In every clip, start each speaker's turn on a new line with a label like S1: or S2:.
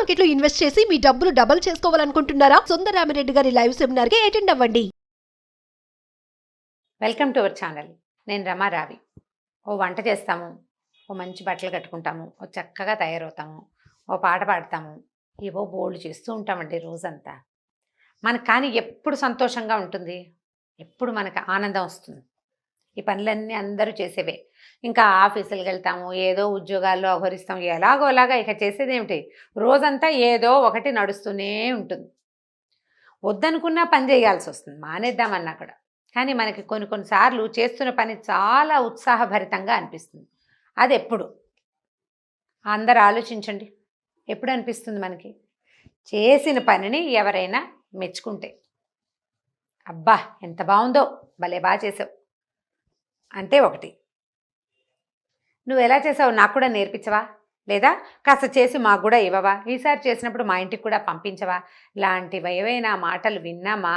S1: Market లో invest చేసి మీ డబ్బులు డబుల్ చేసుకోవాలనుకుంటున్నారా? సుందరరామిరెడ్డి గారి లైవ్ సెమినార్ కి అటెండ్ అవ్వండి.
S2: Welcome to our channel. నేను రమారావి. ఓ వంట చేస్తాము, ఓ మంచి బట్టలు కట్టుకుంటాము, ఓ చక్కగా తయారవుతాము, ఓ పాట పాడతాము, ఏవో బోల్డ్ చేస్తూ ఉంటామండి రోజంతా. మనకు కానీ ఎప్పుడు సంతోషంగా ఉంటుంది, ఎప్పుడు మనకు ఆనందం వస్తుంది. ఈ పనులన్నీ అందరూ చేసేవే. ఇంకా ఆఫీసులకు వెళ్తాము, ఏదో ఉద్యోగాల్లో అహరిస్తాము, ఎలాగోలాగా ఇక చేసేదేమిటి, రోజంతా ఏదో ఒకటి నడుస్తూనే ఉంటుంది. వద్దనుకున్నా పని చేయాల్సి వస్తుంది, మానేద్దామన్నా కూడా. కానీ మనకి కొన్నిసార్లు చేస్తున్న పని చాలా ఉత్సాహభరితంగా అనిపిస్తుంది. అది ఎప్పుడు అందరు ఆలోచించండి, ఎప్పుడు అనిపిస్తుంది మనకి? చేసిన పనిని ఎవరైనా మెచ్చుకుంటే, అబ్బా ఎంత బాగుందో, భలే బాగా చేసావు అంటే ఒకటి. నువ్వు ఎలా చేసావు నాకు కూడా నేర్పించవా, లేదా కాస్త చేసి మాకు కూడా ఇవ్వవా, ఈసారి చేసినప్పుడు మా ఇంటికి కూడా పంపించవా, లాంటివి ఏవైనా మాటలు విన్నామా,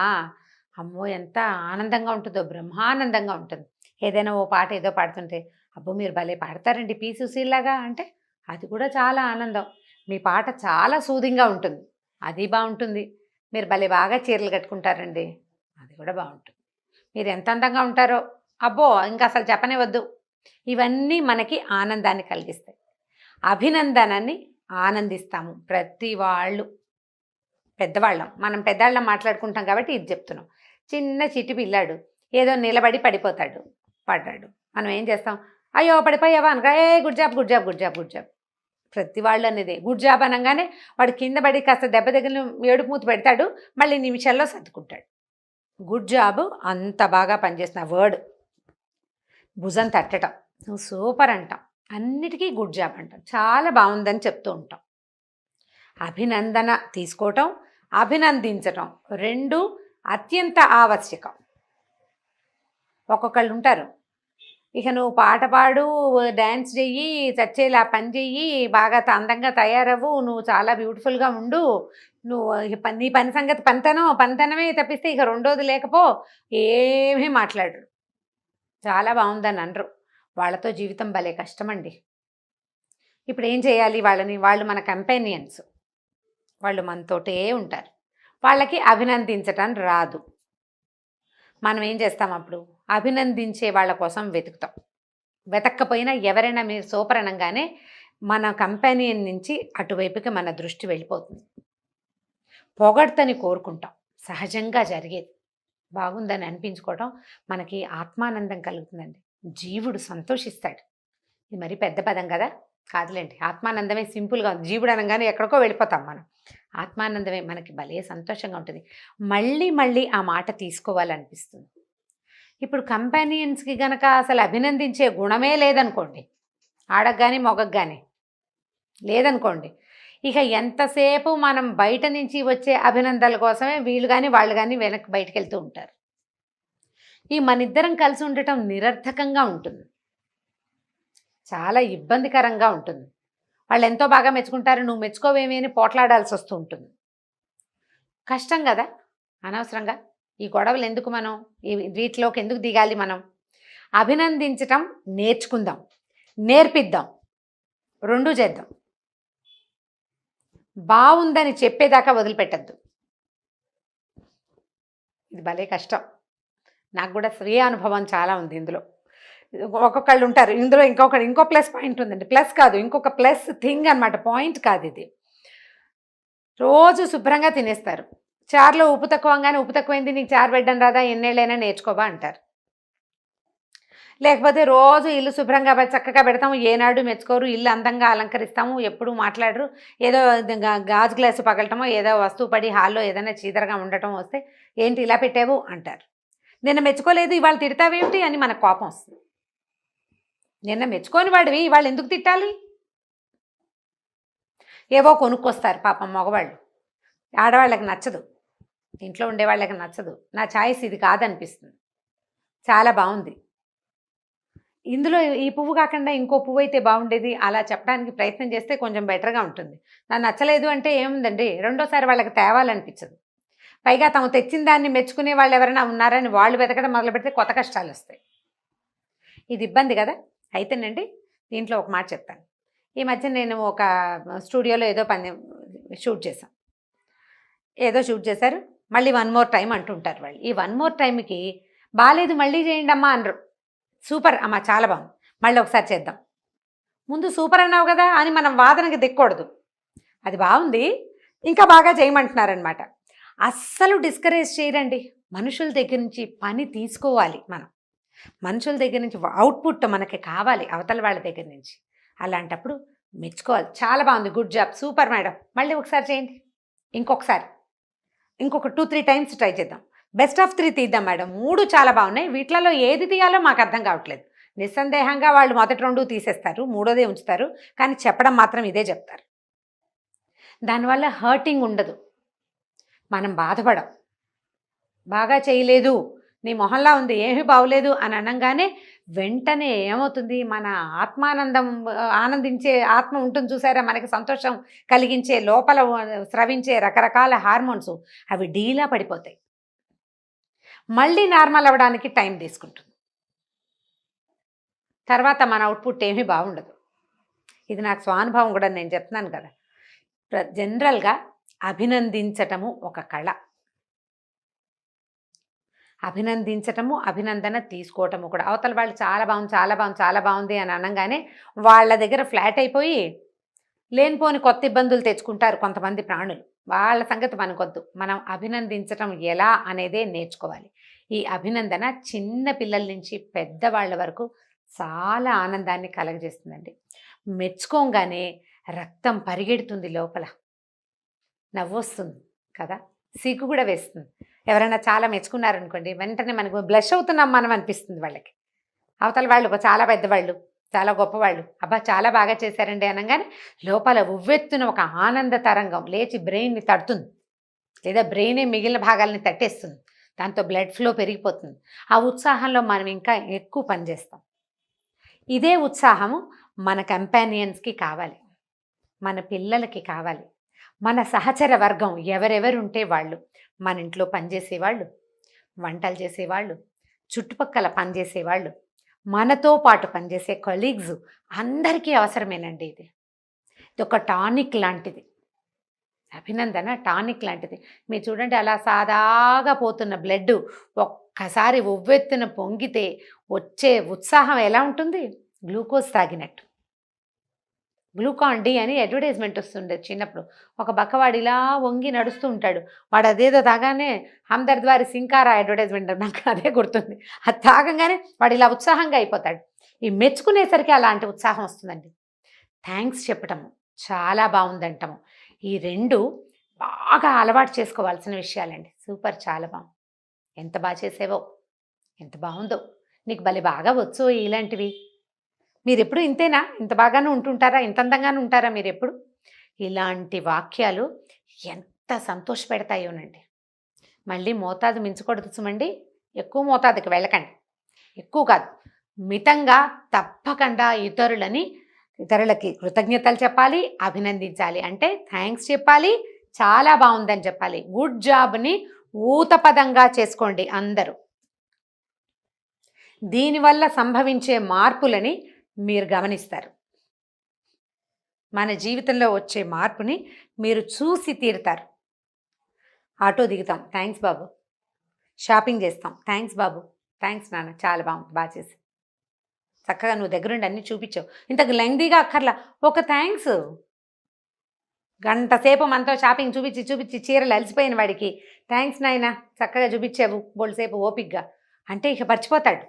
S2: అమ్మో ఎంత ఆనందంగా ఉంటుందో, బ్రహ్మానందంగా ఉంటుంది. ఏదైనా ఓ పాట ఏదో పాడుతుంటే, అబ్బో మీరు భలే పాడతారండి పి సుశీల్లాగా అంటే అది కూడా చాలా ఆనందం. మీ పాట చాలా సూదింగ్గా ఉంటుంది, అది బాగుంటుంది. మీరు భలే బాగా చీరలు కట్టుకుంటారండి, అది కూడా బాగుంటుంది. మీరు ఎంత అందంగా ఉంటారో, అబ్బో ఇంకా అసలు చెప్పనే వద్దు. ఇవన్నీ మనకి ఆనందాన్ని కలిగిస్తాయి, అభినందనాన్ని ఆనందిస్తాము. ప్రతి వాళ్ళు పెద్దవాళ్ళం, మనం పెద్దవాళ్ళం మాట్లాడుకుంటాం కాబట్టి ఇది చెప్తున్నాం. చిన్న చిట్టి పిల్లాడు ఏదో నిలబడి పడిపోతాడు, పడ్డాడు, మనం ఏం చేస్తాం, అయ్యో పడిపోయావా అనగా a good job good job good job good job. ప్రతి వాళ్ళు అనేది గుడ్ జాబ్ అనగానే వాడు కింద పడి కాస్త దెబ్బ దగ్గర ఏడుపు మూతి పెడతాడు, మళ్ళీ నిమిషాల్లో సర్దుకుంటాడు. గుడ్ జాబ్ అంత బాగా పనిచేస్తున్న వర్డ్. భుజం తట్టడం, నువ్వు సూపర్ అంటాం, అన్నిటికీ గుడ్ జాబ్ అంటాం, చాలా బాగుందని చెప్తూ ఉంటాం. అభినందన తీసుకోవటం, అభినందించటం రెండు అత్యంత ఆవశ్యకం. ఒక్కొక్కళ్ళు ఉంటారు, ఇక నువ్వు పాట పాడు, డ్యాన్స్ చెయ్యి, చచ్చేలా పని చెయ్యి, బాగా అందంగా తయారవ్వు, నువ్వు చాలా బ్యూటిఫుల్గా ఉండు, నువ్వు నీ పని సంగతి పనితనమే తప్పిస్తే ఇక రెండోది లేకపో, ఏమీ మాట్లాడరు, చాలా బాగుందని అనరు. వాళ్ళతో జీవితం భలే కష్టమండి. ఇప్పుడు ఏం చేయాలి వాళ్ళని? వాళ్ళు మన కంపానియన్స్, వాళ్ళు మనతోటే ఉంటారు, వాళ్ళకి అభినందించటం రాదు. మనం ఏం చేస్తాం అప్పుడు? అభినందించే వాళ్ళ కోసం వెతుకుతాం. వెతక్కపోయినా ఎవరైనా మీరు సూపర్ అనగానే మన కంపానియన్ నుంచి అటువైపుకి మన దృష్టి వెళ్ళిపోతుంది. పొగడ్తని కోరుకుంటాం, సహజంగా జరిగేది. బాగుందని అనిపించుకోవటం మనకి ఆత్మానందం కలుగుతుందండి, జీవుడు సంతోషిస్తాడు. ఇది మరి పెద్ద పదం కదా, కాదులేండి, ఆత్మానందమే సింపుల్గా ఉంది. జీవుడు అనగానే ఎక్కడికో వెళ్ళిపోతాం మనం. ఆత్మానందమే మనకి భలే సంతోషంగా ఉంటుంది, మళ్ళీ మళ్ళీ ఆ మాట తీసుకోవాలనిపిస్తుంది. ఇప్పుడు కంపానియన్స్కి గనక అసలు అభినందించే గుణమే లేదనుకోండి, ఆడకు కానీ మొగకు కానీ లేదనుకోండి, ఇక ఎంతసేపు మనం బయట నుంచి వచ్చే అభినందనల కోసమే వీళ్ళు కానీ వాళ్ళు కానీ వెనక్కి బయటకు వెళ్తూ ఉంటారు. ఈ మనిద్దరం కలిసి ఉండటం నిరర్థకంగా ఉంటుంది, చాలా ఇబ్బందికరంగా ఉంటుంది. వాళ్ళు ఎంతో బాగా మెచ్చుకుంటారు, నువ్వు మెచ్చుకోవేమి అని పోట్లాడాల్సి వస్తూ ఉంటుంది. కష్టం కదా, అనవసరంగా ఈ గొడవలు ఎందుకు, మనం వీటిలోకి ఎందుకు దిగాలి? మనం అభినందించటం నేర్చుకుందాం, నేర్పిద్దాం, రెండూ చేద్దాం. బాగుందని చెప్పేదాకా వదిలిపెట్టద్దు, ఇది భలే కష్టం. నాకు కూడా స్వీయ అనుభవం చాలా ఉంది ఇందులో. ఒక్కొక్కళ్ళు ఉంటారు ఇందులో, ఇంకో ప్లస్ పాయింట్ ఉందండి, ప్లస్ కాదు ఇంకొక ప్లస్ థింగ్ అనమాట, పాయింట్ కాదు ఇది. రోజు శుభ్రంగా తినేస్తారు, చారులో ఉప్పు తక్కువగానే ఉప్పు తక్కువైంది నీకు చారు పెట్టడం రాదా, ఎన్నేళ్ళైనా నేర్చుకోవా అంటారు. లేకపోతే రోజు ఇల్లు శుభ్రంగా చక్కగా పెడతాము, ఏనాడు మెచ్చుకోరు, ఇల్లు అందంగా అలంకరిస్తాము, ఎప్పుడు మాట్లాడరు, ఏదో గాజు గ్లాసు పగలటమో ఏదో వస్తువు పడి హాల్లో ఏదైనా చీదరగా ఉండటం వస్తే ఏంటి ఇలా పెట్టావు అంటారు. నిన్న మెచ్చుకోలేదు ఇవాళ తిడతావేమిటి అని మనకు కోపం వస్తుంది. నిన్న మెచ్చుకోని వాడివి ఇవాళ ఎందుకు తిట్టాలి? ఏవో కొనుక్కొస్తారు పాపం మగవాళ్ళు, ఆడవాళ్ళకి నచ్చదు, ఇంట్లో ఉండేవాళ్ళకి నచ్చదు, నా ఛాయిస్ ఇది కాదనిపిస్తుంది, చాలా బాగుంది, ఇందులో ఈ పువ్వు కాకుండా ఇంకో పువ్వు అయితే బాగుండేది, అలా చెప్పడానికి ప్రయత్నం చేస్తే కొంచెం బెటర్గా ఉంటుంది. నాకు నచ్చలేదు అంటే ఏముందండి, రెండోసారి వాళ్ళకి తేవాలనిపించదు. పైగా తాము తెచ్చిన దాన్ని మెచ్చుకునే వాళ్ళు ఎవరైనా ఉన్నారని వాళ్ళు వెతకడం మొదలు పెడితే కొత్త కష్టాలు వస్తాయి. ఇది ఇబ్బంది కదా. అయితేనండి దీంట్లో ఒక మాట చెప్తాను. ఈ మధ్య నేను ఒక స్టూడియోలో ఏదో పని షూట్ చేసాం. ఏదో షూట్ చేశారు, మళ్ళీ 1 మోర్ టైం అంటుంటారు వాళ్ళు. ఈ 1 మోర్ టైంకి బాలేదు మళ్ళీ చేయండి అమ్మా అనరు. సూపర్ అమ్మ చాలా బాగుంది, మళ్ళీ ఒకసారి చేద్దాం. ముందు సూపర్ అన్నావు కదా అని మనం వాదనకి దిక్కకూడదు. అది బాగుంది ఇంకా బాగా చేయమంటున్నారనమాట. అస్సలు డిస్కరేజ్ చేయరండి. మనుషుల దగ్గర నుంచి పని తీసుకోవాలి మనం. మనుషుల దగ్గర నుంచి అవుట్పుట్ మనకి కావాలి అవతల వాళ్ళ దగ్గర నుంచి. అలాంటప్పుడు మెచ్చుకోవాలి. చాలా బాగుంది, గుడ్ జాబ్, సూపర్ మేడం, మళ్ళీ ఒకసారి చేయండి, ఇంకొకసారి, ఇంకొక 2-3 టైమ్స్ ట్రై చేద్దాం, బెస్ట్ ఆఫ్ 3 తీద్దాం మేడం, 3 చాలా బాగున్నాయి, వీటిలలో ఏది తీయాలో మాకు అర్థం కావట్లేదు. నిస్సందేహంగా వాళ్ళు మొదటి 2 తీసేస్తారు, మూడోదే ఉంచుతారు, కానీ చెప్పడం మాత్రం ఇదే చెప్తారు. దానివల్ల హర్టింగ్ ఉండదు, మనం బాధపడం. బాగా చేయలేదు, నీ మొహంలా ఉంది, ఏమీ బాగోలేదు అని అనగానే వెంటనే ఏమవుతుంది, మన ఆనందించే ఆత్మ ఉంటుంది చూసారా, మనకి సంతోషం కలిగించే లోపల స్రవించే రకరకాల హార్మోన్స్ అవి డీలా పడిపోతాయి. మళ్ళీ నార్మల్ అవ్వడానికి టైం తీసుకుంటుంది. తర్వాత మన అవుట్పుట్ ఏమీ బాగుండదు. ఇది నాకు స్వానుభవం కూడా, నేను చెప్తున్నాను కదా. జనరల్గా అభినందించటము ఒక కళ. అభినందించటము, అభినందన తీసుకోవటము కూడా. అవతల వాళ్ళు చాలా బాగుంది, చాలా బాగుంది, చాలా బాగుంది అని అనగానే వాళ్ళ దగ్గర ఫ్లాట్ అయిపోయి లేనిపోని కొత్త ఇబ్బందులు తెచ్చుకుంటారు కొంతమంది ప్రాణులు. వాళ్ళ సంగతి మనకొద్దు. మనం అభినందించటం ఎలా అనేదే నేర్చుకోవాలి. ఈ అభినందన చిన్న పిల్లల నుంచి పెద్దవాళ్ళ వరకు చాలా ఆనందాన్ని కలగజేస్తుందండి. మెచ్చుకోగానే రక్తం పరిగెడుతుంది, లోపల నవ్వొస్తుంది కదా, సిగ్గు కూడా వేస్తుంది. ఎవరైనా చాలా మెచ్చుకున్నారనుకోండి, వెంటనే మనకు బ్లష్ అవుతున్నాం మనం అనిపిస్తుంది వాళ్ళకి. అవతల వాళ్ళు చాలా పెద్దవాళ్ళు, చాలా గొప్పవాళ్ళు, అబ్బా చాలా బాగా చేశారండి అనగానే లోపల ఉవ్వెత్తున ఒక ఆనంద తరంగం లేచి బ్రెయిన్ని తడుతుంది, లేదా బ్రెయినే మిగిలిన భాగాల్ని తట్టేస్తుంది. దాంతో బ్లడ్ ఫ్లో పెరిగిపోతుంది. ఆ ఉత్సాహంలో మనం ఇంకా ఎక్కువ పనిచేస్తాం. ఇదే ఉత్సాహము మన కంపానియన్స్కి కావాలి, మన పిల్లలకి కావాలి, మన సహచర వర్గం ఎవరెవరుంటే వాళ్ళు, మన ఇంట్లో పనిచేసేవాళ్ళు, వంటలు చేసేవాళ్ళు, చుట్టుపక్కల పనిచేసేవాళ్ళు, మనతో పాటు పనిచేసే కొలీగ్స్ అందరికీ అవసరమేనండి. ఇది ఒక టానిక్ లాంటిది. అభినందన టానిక్ లాంటిది. మీరు చూడండి, అలా సాదాగా పోతున్న బ్లడ్ ఒక్కసారి ఉవ్వెత్తున పొంగితే వచ్చే ఉత్సాహం ఎలా ఉంటుంది, గ్లూకోజ్ తాగినట్టు. గ్లూకాన్ డి అని అడ్వర్టైజ్మెంట్ వస్తుండేది చిన్నప్పుడు. ఒక బక్కవాడు ఇలా వంగి నడుస్తూ ఉంటాడు, వాడు అదేదో తాగానే హమ్దర్ద్ వారి సింకారా అడ్వర్టైజ్మెంట్, నాకు అదే గుర్తుంది. అది తాగంగానే వాడు ఇలా ఉత్సాహంగా అయిపోతాడు. ఈ మెచ్చుకునేసరికి అలాంటి ఉత్సాహం వస్తుందండి. థ్యాంక్స్ చెప్పటము, చాలా బాగుందంటాము, ఈ 2 బాగా అలవాటు చేసుకోవాల్సిన విషయాలండి. సూపర్, చాలా బాగుంది, ఎంత బాగా చేసేవో, ఎంత బాగుందో, నీకు భలే బాగా వచ్చో, ఇలాంటివి. మీరు ఎప్పుడు ఇంతేనా, ఇంత బాగానే ఉంటుంటారా, ఇంత అందంగానే ఉంటారా మీరు ఎప్పుడు? ఇలాంటి వాక్యాలు ఎంత సంతోషపెడతాయోనండి. మళ్ళీ మోతాదు మించకూడదు సుమండి, ఎక్కువ మోతాదుకి వెళ్ళకండి, ఎక్కువ కాదు, మితంగా తప్పకుండా ఇతరులకి కృతజ్ఞతలు చెప్పాలి, అభినందించాలి. అంటే థ్యాంక్స్ చెప్పాలి, చాలా బాగుందని చెప్పాలి, గుడ్ జాబ్ని ఊతపదంగా చేసుకోండి అందరూ. దీనివల్ల సంభవించే మార్పులని మీరు గమనిస్తారు. మన జీవితంలో వచ్చే మార్పుని మీరు చూసి తీరుతారు. ఆటో దిగుతాం, థ్యాంక్స్ బాబు. షాపింగ్ చేస్తాం, థ్యాంక్స్ బాబు, థ్యాంక్స్ నాన్న, చాలా బాగుంది, బాగా చేసి, చక్కగా నువ్వు దగ్గరుండి అన్నీ చూపించావు, ఇంతకు లెంగ్దీగా అక్కర్లా, ఒక థ్యాంక్స్. గంట సేపు మనతో షాపింగ్ చూపించి చీరలు అలసిపోయిన వాడికి థ్యాంక్స్ నాయనా, చక్కగా చూపించావు బోల్సేపు ఓపిక్గా అంటే ఇక మర్చిపోతాడు.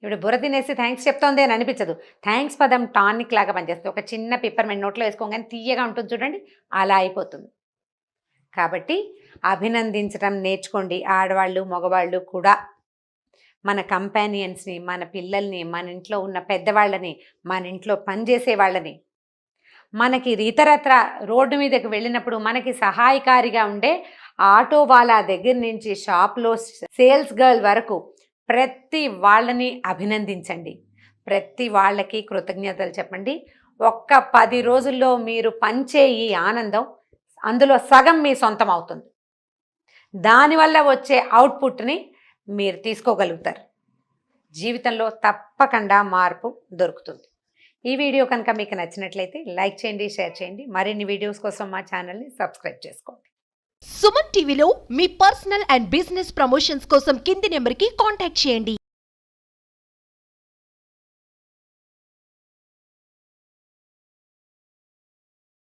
S2: ఇప్పుడు బుర్ర తినేసి థ్యాంక్స్ చెప్తోంది అని అనిపించదు. థ్యాంక్స్ పదం టానిక్ లాగా పనిచేస్తుంది. ఒక చిన్న పిప్పర్మెంట్ నోట్లో వేసుకోగానే తీయగా ఉంటుంది చూడండి, అలా అయిపోతుంది. కాబట్టి అభినందించడం నేర్చుకోండి. ఆడవాళ్ళు మగవాళ్ళు కూడా మన కంపానియన్స్ని, మన పిల్లల్ని, మన ఇంట్లో ఉన్న పెద్దవాళ్ళని, మన ఇంట్లో పనిచేసే వాళ్ళని, మనకి ఇతరత్ర రోడ్డు మీదకి వెళ్ళినప్పుడు మనకి సహాయకారిగా ఉండే ఆటో వాళ్ళ దగ్గర నుంచి షాప్లో సేల్స్ గర్ల్ వరకు ప్రతి వాళ్ళని అభినందించండి, ప్రతి వాళ్ళకి కృతజ్ఞతలు చెప్పండి. ఒక్క 10 రోజుల్లో మీరు పంచే ఈ ఆనందం అందులో సగం మీ సొంతం అవుతుంది. దానివల్ల వచ్చే అవుట్పుట్ని మీరు తీసుకోగలుగుతారు. జీవితంలో తప్పకుండా మార్పు దొరుకుతుంది. ఈ వీడియో కనుక మీకు నచ్చినట్లయితే లైక్ చేయండి, షేర్ చేయండి. మరిన్ని వీడియోస్ కోసం మా ఛానల్ని సబ్స్క్రైబ్ చేసుకోండి.
S1: సుమన్ టీవీలో మీ పర్సనల్ అండ్ బిజినెస్ ప్రమోషన్స్ కోసం కింది నెంబర్కి కాంటాక్ట్ చేయండి.